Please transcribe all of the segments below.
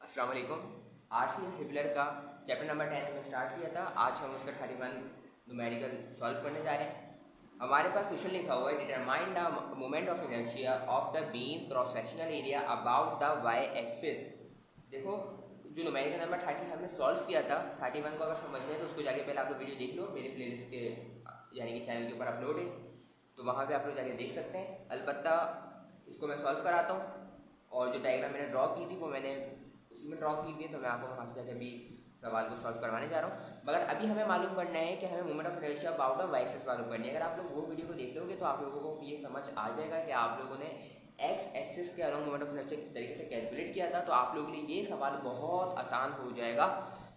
अस्सलाम वालेकुम। RC Hibbeler का चैप्टर नंबर 10 हमने स्टार्ट किया था। आज हम उसका 31 न्यूमेरिकल सॉल्व करने जा रहे हैं। हमारे पास क्वेश्चन लिखा हुआ है, determine the moment of inertia of the beam cross sectional area about the Y axis. देखो, जो न्यूमेरिकल नंबर 30 हमने सॉल्व किया था, 31 को अगर समझना है तो उसको जाके पहले आप लोग वीडियो देख लो, मेरे प्लेलिस्ट के यानी कि चैनल के ऊपर अपलोड है, तो वहाँ पे आप लोग जाके देख सकते हैं। अलबत्ता इसको मैं सॉल्व कराता हूँ, और जो डायग्राम मैंने ड्रॉ की थी वो मैंने उसी में ड्रॉ की थी, तो मैं आपको वहाँ से जाकर भी सवाल को सॉल्व करवाने जा रहा हूँ। मगर अभी हमें मालूम करना है कि हमें moment of inertia about the Y axis मालूम करनी है। अगर आप लोग वो वीडियो को देख लोगे तो आप लोगों को ये समझ आ जाएगा कि आप लोगों ने एक्स एक्सिस के अलोंग मोमेंट ऑफ इनर्शिया किस तरीके से कैलकुलेट किया था। तो आप लोगों के लिए ये सवाल बहुत आसान हो जाएगा।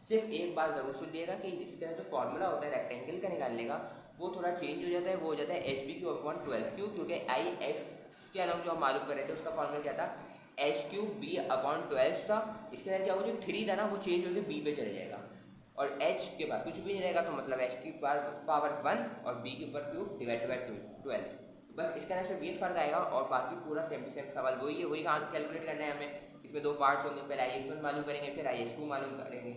सिर्फ एक बात ज़रूर सुनिएगा कि इसके अंदर जो फॉर्मूला होता है रेक्टेंगल का निकालने का, वो थोड़ा चेंज हो जाता है। वो हो जाता है H B Q upon 12 Q, क्योंकि आई एक्स के अलोंग जो हम मालूम कर रहे थे उसका फॉर्मूला क्या था, एच क्यू बी अपॉन 12 था। इसके अंदर क्या होगा, जो 3 था ना वो चेंज होकर बी पे चले जाएगा, और एच के पास कुछ भी नहीं रहेगा, तो मतलब एच की पावर 1 और बी के ऊपर क्यूब डिवाइड बाई 12। बस इसके अंदर सिर्फ ये फर्क आएगा, और बाकी पूरा सेम टू सेम सवाल वही है, वही कैलकुलेट करना है हमें। इसमें दो पार्ट्स होंगे, पहले आई एक्स वन मालूम करेंगे, फिर आई एक्स टू मालूम करेंगे,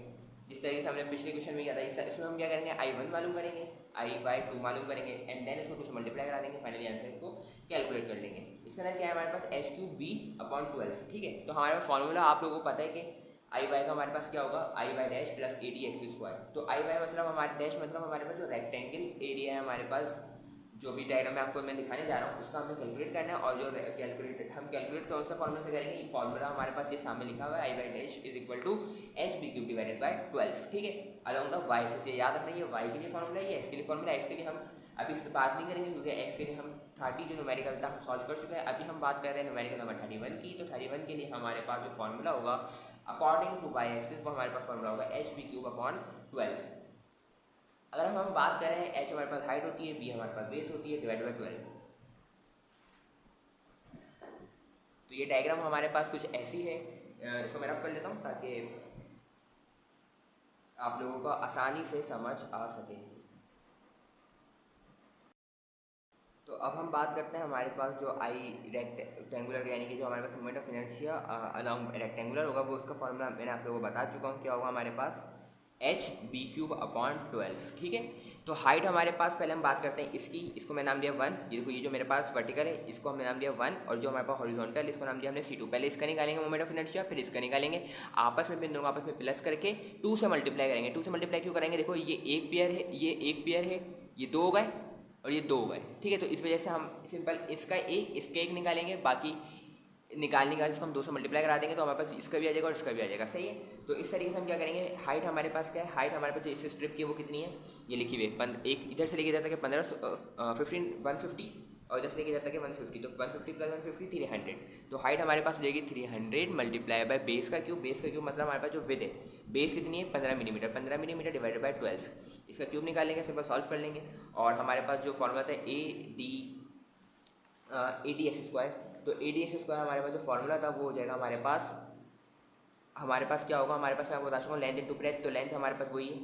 जिस तरीके से हमने पिछले क्वेश्चन में किया था। इसमें हम क्या करेंगे, आई वन मालूम करेंगे, आई बाई टू मालूम करेंगे, एंड देन इसको कुछ मल्टीप्लाई करा देंगे, फाइनली आंसर को कैलकुलेट कर लेंगे। इसके अंदर क्या है हमारे पास, एच क्यू बी अपॉन 12। ठीक है, तो हमारा फॉर्मूला आप लोगों को पता है कि आई वाई का हमारे पास क्या होगा, I Y dash plus A D X square. तो आई वाई मतलब हमारे डैश मतलब हमारे पास जो रेक्टेंगल एरिया है हमारे पास, जो भी डायग्राम में आपको मैं दिखाने जा रहा हूँ उसका हमें कैलकुलेट करना है। और जो कैलकुलेट कौन सा फॉर्मूला से करेंगे, ये फॉर्मूला हमारे पास ये सामने लिखा हुआ है, I Y dash is equal to H B cube divided by 12। ठीक है, अलॉन्ग द वाई से याद रखना, ये वाई के लिए फॉर्मूला है, ये एक्स के लिए फॉर्मूला। एक्स के लिए हम अभी इससे बात नहीं करेंगे, क्योंकि एक्स के लिए हम 30 जो न्यूमेरिकल था हम सॉल्व कर चुके हैं। अभी हम बात कर रहे हैं न्यूमेरिकल नंबर 31 की। तो 31 के लिए हमारे पास जो फॉर्मूला होगा अकॉर्डिंग टू वाई एक्सिस, वो हमारे पास फॉर्मूला होगा एच बी क्यूब अपॉन 12। अगर हम बात करें, एच हमारे पास हाइट होती है, बी हमारे पास बेस होती है, डिवाइड बाई 12। तो ये डायग्राम हमारे पास कुछ ऐसी है। इसको मैं रब कर लेता हूँ ताकि आप लोगों को आसानी से समझ आ सके। तो अब हम बात करते हैं, हमारे पास जो आई रेक्टेंगुलर यानी कि जो हमारे पास moment of inertia along rectangular होगा, वो उसका फॉर्मूला मैंने आप लोगों को बता चुका हूँ, क्या होगा हमारे पास एच बी क्यूब अपॉन 12। ठीक है, तो हाइट हमारे पास पहले हम बात करते हैं इसकी, इसको मैं नाम दिया 1। ये देखो, ये जो मेरे पास वर्टिकल है इसको हमने नाम दिया 1, और जो हमारे पास हॉरिजॉन्टल इसको नाम दिया हमने C2। पहले इसका निकालेंगे मोमेंट ऑफ इनर्शिया, फिर इसका निकालेंगे, आपस में बिंदुओं को आपस में प्लस करके 2 से मल्टीप्लाई करेंगे। 2 से मल्टीप्लाई क्यों करेंगे, देखो ये एक पेयर है, ये एक पेयर है, ये 2 हो गए और ये 2 हो गए। ठीक है, तो इस वजह से हम सिंपल इसका एक निकालेंगे, बाकी निकालने के बाद इसको हम 2 से मल्टीप्लाई करा देंगे, तो हमारे पास इसका भी आ जाएगा और इसका भी आ जाएगा। सही है, तो इस तरीके से हम क्या करेंगे, हाइट हमारे पास क्या है, हाइट हमारे पास जो इस स्ट्रिप की है वो कितनी है, ये लिखी हुई है, एक इधर से लेके जाता है 150, और इधर से लेके जाता है 150, तो 150 प्लस 150 300। तो हाइट हमारे पास हो जाएगी 300 मल्टीप्लाई बाय बेस का क्यूब। बेस का क्यूब मतलब हमारे पास जो विद है, बेस कितनी है 15 मिलीमीटर, 15 मिलीमीटर डिवाइडेड बाय 12। इसका क्यूब निकालेंगे, सिंपल सॉल्व कर लेंगे, और हमारे पास जो फॉर्मूला था ए डी एक्स स्क्वायर, तो ए डी एक्स स्क्वायर हमारे पास जो फॉर्मूला था वो हो जाएगा हमारे पास क्या होगा, हमारे पास मैं आपको बता चुका हूँ लेंथ इंटू ब्रेथ। तो लेंथ हमारे पास वही है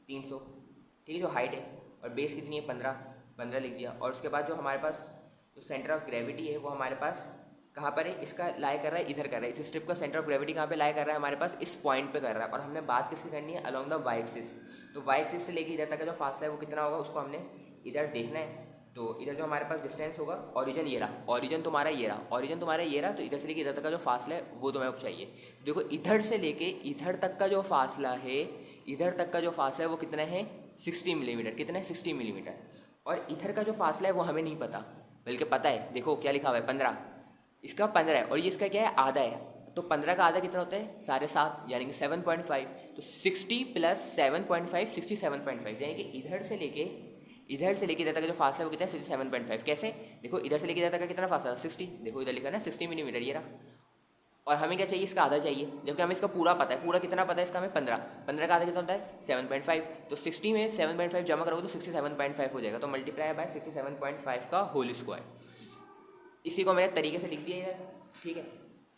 300। ठीक है, जो हाइट है, और बेस कितनी है 15 लिख दिया। और उसके बाद जो हमारे पास जो सेंटर ऑफ ग्रेविटी है वो हमारे पास कहाँ पर है, इसका लाई कर रहा है, इधर कर रहा है। इस स्ट्रिप का सेंटर ऑफ ग्रेविटी कहाँ पे लाई कर रहा है, हमारे पास इस पॉइंट पे कर रहा है। और हमने बात किसकी करनी है, अलॉन्ग द वाई एक्सिस। तो वाई एक्सिस से लेके इधर तक का जो फासला है वो कितना होगा, उसको हमने इधर देखना है। तो इधर जो हमारे पास डिस्टेंस होगा, ऑरिजन ये रहा, ऑरिजन तुम्हारा ये रहा, तो इधर से लेके इधर तक का जो फासला है वो तुम्हें चाहिए। देखो, इधर से लेके इधर तक का जो फासला है, वो कितना है 60 मिलीमीटर। कितना है 60 मिलीमीटर। और इधर का जो फासला है वो हमें नहीं पता, बल्कि पता है, देखो क्या लिखा हुआ है 15, इसका 15 है, और ये इसका क्या है, आधा है। तो 15 का आधा कितना होता है 7.5, यानी कि 7.5। तो 60 प्लस 7.5 67.5, यानी कि इधर से लेके इधर तक का जो फासला है वो कितना है 67.5। कैसे, देखो इधर से लेके इधर तक का कितना फासला है 60, देखो इधर लिखा है ना 60 मिलीमीटर, ये रहा। और हमें क्या चाहिए, इसका आधा चाहिए, जबकि हमें इसका पूरा पता है। पूरा कितना पता है इसका हमें 15 का आधा कितना होता है 7.5। तो 60 में 7.5 जमा करोगे तो 67.5 हो जाएगा। तो मल्टीप्लाई बाय 67.5 का होल स्क्वायर। इसी को मैंने तरीके से लिख दिया इधर। ठीक है,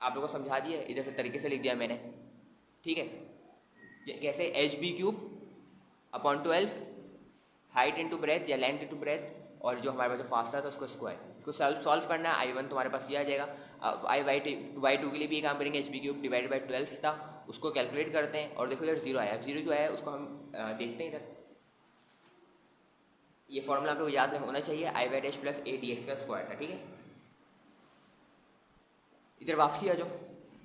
आप लोगों को समझा दिया, इधर से तरीके से लिख दिया मैंने। ठीक है, कैसे, H B cube upon 12, height into breadth या लेंथ इंटू ब्रेथ, और जो हमारे पास जो फासला था उसको स्क्वायर, इसको सॉल्व करना है। I1 तुम्हारे पास ये आ जाएगा। अब y2 के लिए भी ये काम करेंगे, h3 डिवाइडेड बाई 12 था, उसको कैलकुलेट करते हैं और देखो इधर 0 आया। अब 0 जो आया उसको हम देखते हैं इधर। ये फॉर्मूला आप लोग याद होना चाहिए, i/' प्लस a dx का स्क्वायर था, ठीक है। इधर वापसी आ जाओ।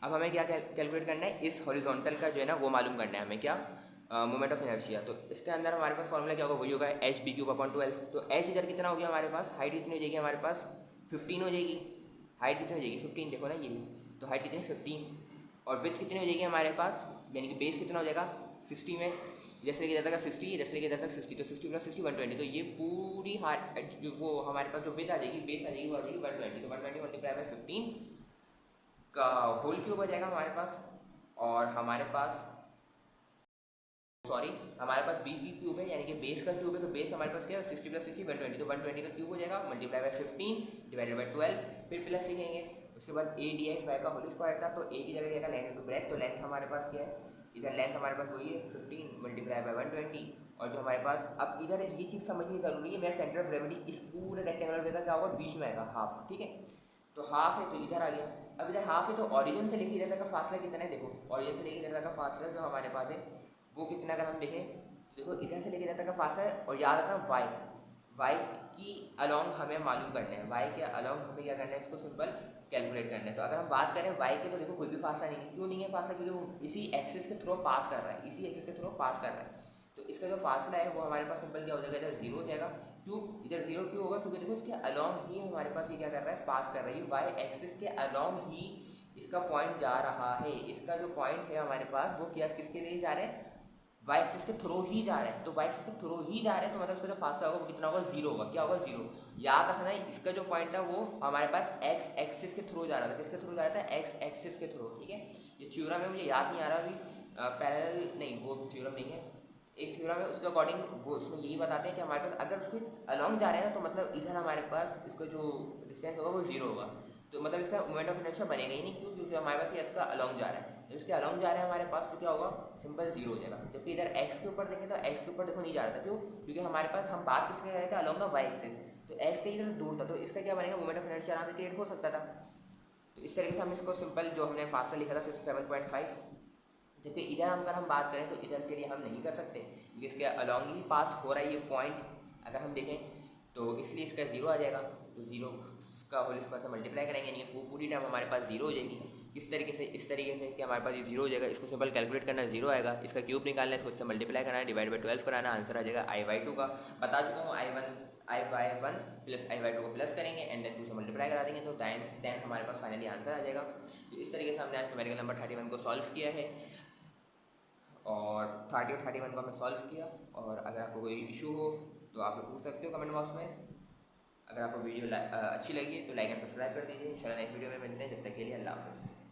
अब हमें क्या कैलकुलेट करना है, इस हॉरिजॉन्टल का जो है ना वो मालूम करना है हमें, क्या मोमेंट ऑफ इनर्शिया। तो इसके अंदर हमारे पास फॉर्मूला क्या होगा, वही होगा h/3/12। तो h इधर कितना हो गया हमारे पास, हाइट कितनी हो जाएगी हमारे पास 15 हो जाएगी। हाइट कितनी हो जाएगी 15, देखो ना ये, तो हाइट कितनी 15 और विड्थ कितनी हो जाएगी हमारे पास, यानी कि बेस कितना हो जाएगा 60 में, जैसे लेके इधर तक 60, इधर से लेके इधर तक 60, तो 60 प्लस 60 120। तो ये पूरी हाइट जो वो हमारे पास जो विड्थ आ जाएगी, बेस आ जाएगी, वो आ जाएगी 120। तो 120 मल्टीप्लाई बाई 15 का होल क्यूब आ जाएगा हमारे पास। और हमारे पास हमारे पास बी की क्यूब है, यानी कि बेस का क्यूब है। तो बेस हमारे पास क्या है 60 प्लस 60 120, तो 120 का क्यूब हो जाएगा मल्टीप्लाई बाई 15 डिवाइडेड बाई 12, फिर प्लस सीखेंगे। उसके बाद a dx y का होल स्क्वायर था, तो a की जगह क्या था लेंथ इंटू ब्रेथ। तो लेंथ हमारे पास क्या है, इधर लेंथ हमारे पास वही है 15 मल्टीप्लाई बाई 120। और जो हमारे पास अब इधर ये चीज़ समझनी जरूरी है, मेरा सेंटर ऑफ ग्रेविटी इस पूरे रेक्टेंगुलर वे का क्या होगा, बीच में आएगा हाफ, ठीक है। तो हाफ है तो इधर आ गया। अब इधर हाफ है तो ऑरिजिन से लेके इधर तक का फासला कितना है, देखो ऑरिजिन से लेके इधर तक का फासला जो हमारे पास है वो कितना, अगर हम देखें तो देखो इधर से लेके इधर तक का फासला है। और याद रखना y की अलॉन्ग हमें मालूम करना है, y के अलॉन्ग हमें क्या करना है, इसको सिंपल कैलकुलेट करना है। तो अगर हम बात करें y के, तो देखो कोई भी फासला नहीं है। क्यों नहीं है फासला, क्योंकि वो इसी एक्सिस के थ्रू पास कर रहा है, इसी एक्सिस के थ्रू पास कर रहा है। तो इसका जो फासला है वो हमारे पास सिंपल क्या हो जाएगा, इधर 0 हो जाएगा। क्यों इधर 0 क्यों होगा, क्योंकि देखो इसके अलॉन्ग ही हमारे पास ये क्या कर रहा है, पास कर रही है। वाई एक्सिस के अलॉन्ग ही इसका पॉइंट जा रहा है। इसका जो पॉइंट है हमारे पास वो क्या किसके लिए जा रहा है, वाई एक्सिस के थ्रू ही जा रहा है। तो वाई एक्सिस के थ्रू ही जा रहा है, तो मतलब इसका जो फासला होगा वो कितना होगा, 0 होगा। क्या होगा 0। याद रखना है इसका जो पॉइंट था वो हमारे पास एक्स एक्सिस के थ्रू जा रहा था। किसके थ्रू जा रहा था, एक्स एक्सिस के थ्रू, ठीक है। ये थ्योरम है, मुझे याद नहीं आ रहा अभी, पैरेलल नहीं, वो थ्योरम नहीं है, एक थ्योरम है उसके अकॉर्डिंग वो उसमें यही बताते हैं कि हमारे पास अगर उसके अलॉन्ग जा रहे हैं ना, तो मतलब इधर हमारे पास इसका जो डिस्टेंस होगा वो 0 होगा। तो मतलब इसका मोमेंट ऑफ इनर्शिया बनेगा ही नहीं। क्यों, क्योंकि हमारे पास ये इसका अलॉन्ग जा रहा है। जब इसके अलॉन्ग जा रहा है हमारे पास, तो क्या होगा, सिंपल 0 हो जाएगा। जबकि इधर एक्स के ऊपर देखें तो एक्स के ऊपर देखो नहीं जा रहा था। क्यों, क्योंकि हमारे पास हम बात किसके कर रहे थे, अलॉन्ग द वाई एक्सिस। तो एक्स का इधर दूर था, तो इसका क्या बनेगा, मोमेंट ऑफ इनर्शिया आराम से क्रिएट हो सकता था। तो इस तरीके से हमने इसको सिंपल जो हमने फासला लिखा था 67.5, जबकि इधर अगर हम बात करें तो इधर के लिए हम नहीं कर सकते, क्योंकि इसके अलॉन्ग ही पास हो रहा है ये पॉइंट। अगर हम देखें तो इसलिए इसका 0 आ जाएगा। तो 0 का होल स्क्वायर से मल्टीप्लाई करेंगे, यानी वो पूरी टर्म हमारे पास 0 हो जाएगी। किस तरीके से, इस तरीके से कि हमारे पास ये 0 हो जाएगा। इसको सिंपल कैलकुलेट करना, 0 आएगा, इसका क्यूब निकालना है, इसको इससे मल्टीप्लाई करना है, डिवाइड बाई 12 कराना, आंसर आ जाएगा i/2 का। बता चुका हूँ i/1 प्लस i/2 को प्लस करेंगे एंड देन 2 से मल्टीप्लाई करा देंगे, तो देन हमारे पास फाइनली आंसर आ जाएगा। तो इस तरीके से हमने आज न्यूमेरिकल नंबर 31 को सॉल्व किया है, और 30 और 31 को हमने सॉल्व किया। और अगर आपको कोई इशू हो तो आप लोग पूछ सकते हो कमेंट बॉक्स में। अगर आपको वीडियो अच्छी लगी तो लाइक एंड सब्सक्राइब कर दीजिए। इंशाल्लाह नेक्स्ट वीडियो में मिलते हैं, जब तक के लिए अल्लाह हाफ़िज़।